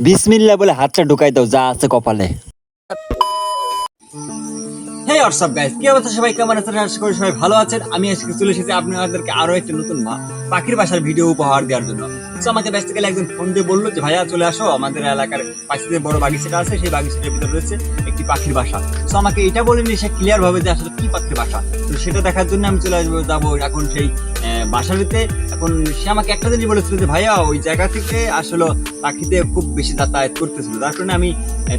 বিসমিল্লাহ বলে হাতটা ঢুকাই দাও যা আছে কপালে। হেই হোয়াটসঅ্যাপ গাইস, কি অবস্থা সবাই, কেমন আছেন? আশা করি সবাই ভালো আছেন। আমি আজকে চলে এসেছি আপনাদেরকে আরো একটা নতুন পাখির বাসার ভিডিও উপহার দেওয়ার জন্য। তো আমাকে বেসিক্যালি একজন ফোন দিয়ে বললো যে ভাইয়া চলে আসো, আমাদের এলাকার পাশে যে বড় বাগিচাটা আছে সেই বাগিচাটার ভিতরে রয়েছে একটি পাখির বাসা। তো আমাকে এটা বলেনি সে ক্লিয়ার ভাবে যে আসলে কি পাখির বাসা, তো সেটা দেখার জন্য আমি চলে আসবো যাবো এখন সেই বাসাতে। এখন সে আমাকে একটা জিনিস বলেছিল যে ভাইয়া ওই জায়গা থেকে আসলে পাখিতে খুব বেশি যাতায়াত করতেছিল, যার কারণে আমি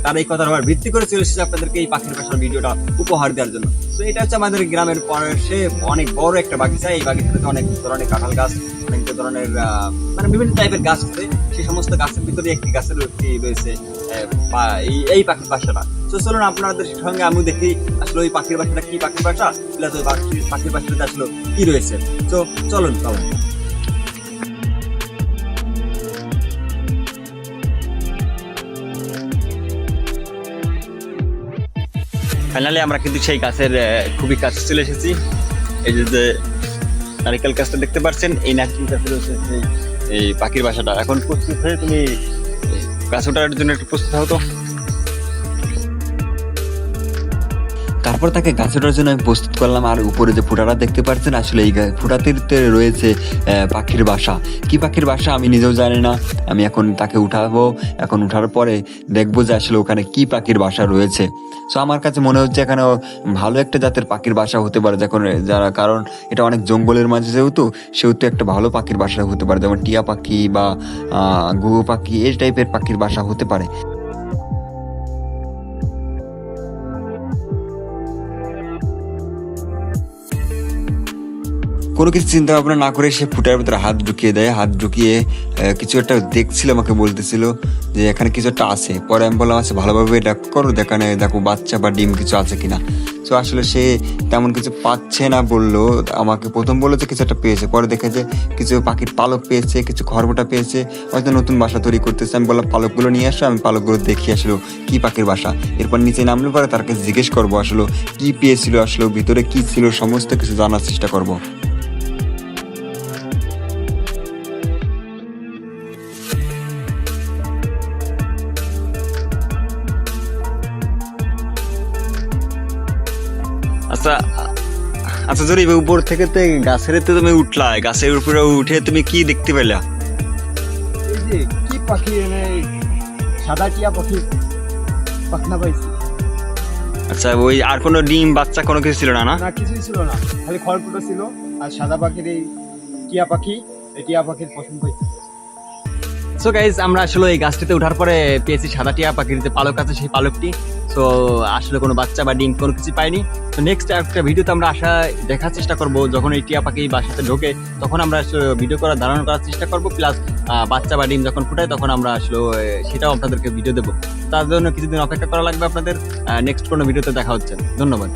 তার এই কথার উপর ভিত্তি করে চলে এসেছি আপনাদেরকে এই পাখির বাসার ভিডিওটা উপহার দেওয়ার জন্য। তো এটা হচ্ছে আমাদের গ্রামের পাশে অনেক বড় একটা বাগিচা। এই বাগিচাতে অনেক ধরনের কাঁঠাল গাছ, অনেক ধরনের মানে বিভিন্ন টাইপের গাছ আছে। সেই সমস্ত গাছের ভিতরে একটি গাছের রয়েছে এই পাখির বাসাটা। তো চলুন আপনাদের সঙ্গে আমি দেখি আসলে ওই পাখির বাসাটা কি পাখির বাসা, প্লাস ওই পাখির বাসাটাতে আসলে কি রয়েছে। তো চলুন চলুন। ফাইনালি আমরা কিন্তু সেই গাছের খুবই কাছে চলে এসেছি। এই যে নারিকেল গাছটা দেখতে পাচ্ছেন, এই নারিকেল গাছের এই পাখির বাসাটা। এখন প্রস্তুত হয়ে তুমি গাছ ওঠার জন্য একটু প্রস্তুত হতো। তারপর তাকে গাছ ওঠার জন্য আমি প্রস্তুত করলাম। আর উপরে যে ফুটাটা দেখতে পাচ্ছেন আসলে এই ফুটাতে রয়েছে পাখির বাসা। কি পাখির বাসা আমি নিজেও জানি না। আমি এখন তাকে উঠাবো, এখন উঠার পরে দেখবো যে আসলে ওখানে কি পাখির বাসা রয়েছে। সো আমার কাছে মনে হচ্ছে এখানে ভালো একটা জাতের পাখির বাসা হতে পারে, যখন যারা কারণ এটা অনেক জঙ্গলের মাঝে সেহেতু একটা ভালো পাখির বাসা হতে পারে, যেমন টিয়া পাখি বা ঘুঘু পাখি এই টাইপের পাখির বাসা হতে পারে। কোনো কিছু চিন্তা ভাবনা না করে সে ফুটার ভিতরে হাত ঢুকিয়ে দেয়। হাত ঢুকিয়ে কিছু একটা দেখছিল, আমাকে বলতেছিল যে এখানে কিছু একটা আছে। পরে আমি বললাম আচ্ছা ভালোভাবে এটা করো, দেখো বাচ্চা বা ডিম কিছু আছে কিনা। তো আসলে সে তেমন কিছু পাচ্ছে না বললো। আমাকে প্রথম বললো যে কিছু একটা পেয়েছে, পরে দেখেছে কিছু পাখির পালক পেয়েছে, কিছু খড়বোটা পেয়েছে, হয়তো নতুন বাসা তৈরি করতেছে। আমি বললাম পালকগুলো নিয়ে আসো, আমি পালকগুলো দেখি আসলো কি পাখির বাসা। এরপর নিচে নামলে পরে তার কাছে জিজ্ঞেস করবো আসলে কি পেয়েছিল, আসলে ভিতরে কি ছিল, সমস্ত কিছু জানার চেষ্টা করবো। আচ্ছা আচ্ছা, যদি উপর থেকে তো গাছের তুমি উঠলা, গাছের উপরে উঠে তুমি কি দেখতে পেলা? এই যে কি পাখি এনে সাদা টিয়া পাখি পাখনা পাইছি। আচ্ছা, ওই আর কোনো ডিম বাচ্চা কোনো কিছু ছিল না? না, না কিছুই ছিল না, খালি খড়কুটো ছিল আর সাদা পাখির এই টিয়া পাখি, এই টিয়া পাখির পছন্দ পাইছি। সো গাইজ, আমরা আসলে এই গাছটিতে ওঠার পরে পেয়েছি সাদা টিয়া পাখির যে পালক আছে সেই পালকটি। সো আসলে কোনো বাচ্চা বা ডিম কোনো কিছু পাইনি। তো নেক্সট একটা ভিডিওতে আমরা দেখার চেষ্টা করবো, যখন এই টিয়া পাখি বাসাতে ঢোকে তখন আমরা ভিডিও ধারণ করার চেষ্টা করবো। প্লাস বাচ্চা বা ডিম যখন ফুটায় তখন আমরা আসলে সেটাও আপনাদেরকে ভিডিও দেবো। তার জন্য কিছুদিন অপেক্ষা করা লাগবে আপনাদের। নেক্সট কোনো ভিডিওতে দেখা হচ্ছে। ধন্যবাদ।